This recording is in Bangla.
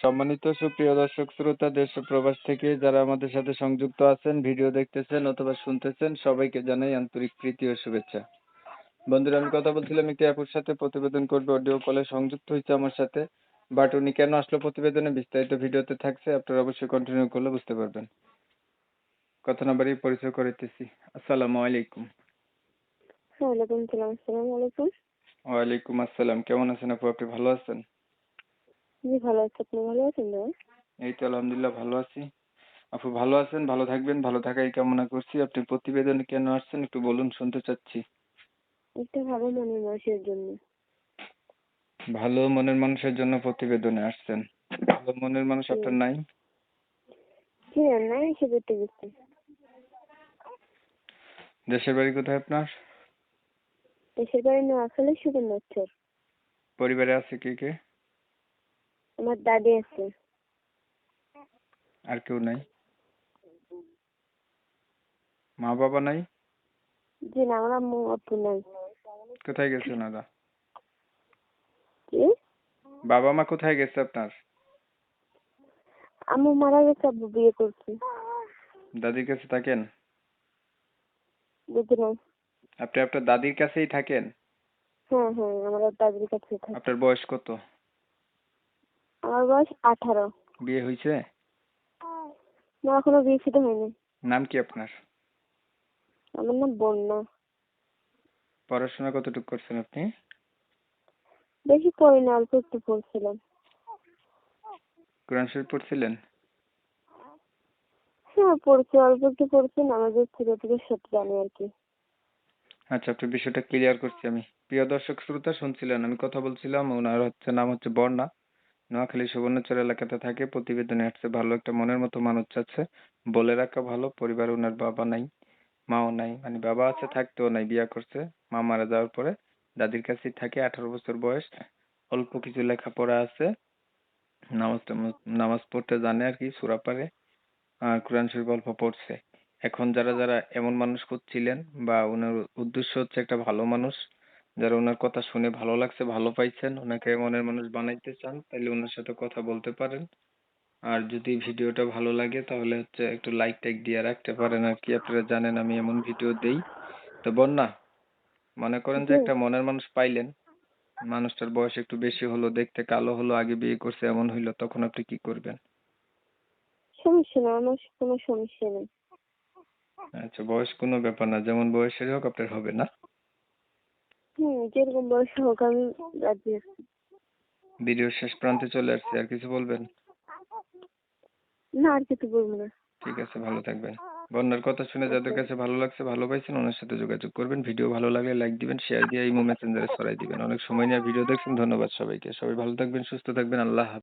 সম্মানিত সুপ্রিয় দর্শক শ্রোতা দেশ ও প্রবাস থেকে যারা আমাদের সাথে সংযুক্ত আছেন, ভিডিও দেখতেছেন অথবা শুনতেছেন, সবাইকে জানাই আন্তরিক প্রীতি ও শুভেচ্ছা। বন্ধুরা, আমি কথা বলছিলাম একটি আপুর সাথে, প্রতিবেদন করবে, অডিও কলে সংযুক্ত হয়েছে আমার সাথে। বাট উনি কেন আসলো প্রতিবেদনে বিস্তারিত ভিডিওতে থাকছে, আপনারা অবশ্যই কন্টিনিউ করলে বুঝতে পারবেন। কথা না বাড়িয়ে পরিচয় করিতেছি। আসসালামু আলাইকুম। ওয়ালাইকুম সালাম। আসসালামু আলাইকুম। ওয়ালাইকুম আসসালাম। কেমন আছেন আপু? আপনি ভালো আছেন? জি ভালো আছি। আপনি ভালো আছেন ভাই? এই তো আলহামদুলিল্লাহ ভালো আছি। আপু ভালো আছেন, ভালো থাকবেন, ভালো থাকাই কামনা করছি। আপনি প্রতিবেদনে কেন আসছেন একটু বলুন, শুনতে চাচ্ছি। একটা ভালো মনের মানুষের জন্য। ভালো মনের মানুষের জন্য প্রতিবেদনে আসছেন। ভালো মনের মানুষ জি। আপনার নাই? জি না এসে করতে গেছি। দেশের বাড়ি কোথায় আপনার? দেশের বাড়ি নোয়াখালী সুবর্ণচর। পরিবারে আছে কে কে? আমার দাদি আছে। আর কেউ নাই? মা বাবা নাই? জি না, আমার আম্মু আপু নাই। কোথায় গেছে ওনারা? কি? বাবা মা কোথায় গেছে আপনার? আম্মু মারা গেছে, আব্বু বিয়ে করছে। দাদির কাছে থাকেন? বুঝি নাই। আপনি আপনার দাদির কাছেই থাকেন? হ্যাঁ হ্যাঁ, আমার দাদির কাছে থাকে। আপনার বয়স কত? আমার বয়স 18। বিয়ে হয়েছে? না, এখনো বিয়ে শুরু হয়নি। নাম কি আপনার? আমার নাম বন্যা। পড়াশোনা কতটুকু করছেন আপনি? বেশি পড়ি না, অল্প একটু পড়ছিলাম। কোরআন শরীফ পড়ছিলেন? হ্যাঁ পড়ছি, অল্প একটু পড়ছি, নামাজের ছোট থেকে সব জানি আর কি। আচ্ছা, আপনার বিষয়টা ক্লিয়ার করছি আমি। প্রিয় দর্শক শ্রোতা, শুনছিলেন আমি কথা বলছিলাম, ওনার নাম হচ্ছে বর্ণা। নোয়াখালী সুবর্ণচর এলাকাতে থাকে। প্রতিবেদনে আসছে, ভালো একটা মনের মতো মানুষ চাচ্ছে। বলে রাখা ভালো, পরিবার ওনার বাবা নাই, মাও নাই, মানে বাবা আছে থাকতেও নাই, বিয়া করছে। মা মারা যাওয়ার পরে দাদির কাছেই থাকে। 18 বছর বয়স, অল্প কিছু লেখাপড়া আছে। নামাজ পড়তে জানে আর কি, সূরা পারে। আর কোরআন শরীফ অল্প পড়ছে। এখন যারা যারা এমন মানুষ খুঁজছিলেন বা ওনার উদ্দেশ্য হচ্ছে একটা ভালো মানুষ, যারা ওনার কথা শুনে ভালো লাগছে, ভালো পাইছেন, ওনাকে মনের মানুষ বানাইতে চান, তাহলে ওনার সাথে কথা বলতে পারেন। আর যদি ভিডিওটা ভালো লাগে তাহলে হচ্ছে একটু লাইক টাইক দিয়ে রাখতে পারেন আর কি। আপনারা জানেন আমি এমন ভিডিও দেই। তো বন্যা, মনে করেন যে জি, একটা মনের মানুষ পাইলেন, মানুষটার বয়স একটু বেশি হলো, দেখতে কালো হলো, আগে বিয়ে করছে এমন হইলো, তখন আপনি কি করবেন? সমস্যা না, আমার কোনো সমস্যা নেই। আচ্ছা, বয়স কোনো ব্যাপার না, যেমন বয়সের হোক আপনার হবে না? যেরকম বয়স হোক আমি রাজি আছি। ভিডিওর শেষ প্রান্তে চলে আসছি, আর কিছু বলবেন? না, আর কিছু বলবো না। ঠিক আছে, ভালো থাকবেন। বন্যার কথা শুনে যাদের আচ্ছা। কাছে ভালো লাগছে, ভালো পাইছেন, ওনার সাথে যোগাযোগ করবেন। ভিডিও ভালো লাগলে লাইক দিবেন, শেয়ার দিয়ে ইমো মেসেঞ্জারে ছড়াই দিবেন। অনেক সময় নিয়ে ভিডিও দেখছেন, ধন্যবাদ সবাইকে। সবাই ভালো থাকবেন, সুস্থ থাকবেন, আল্লাহ হাফেজ।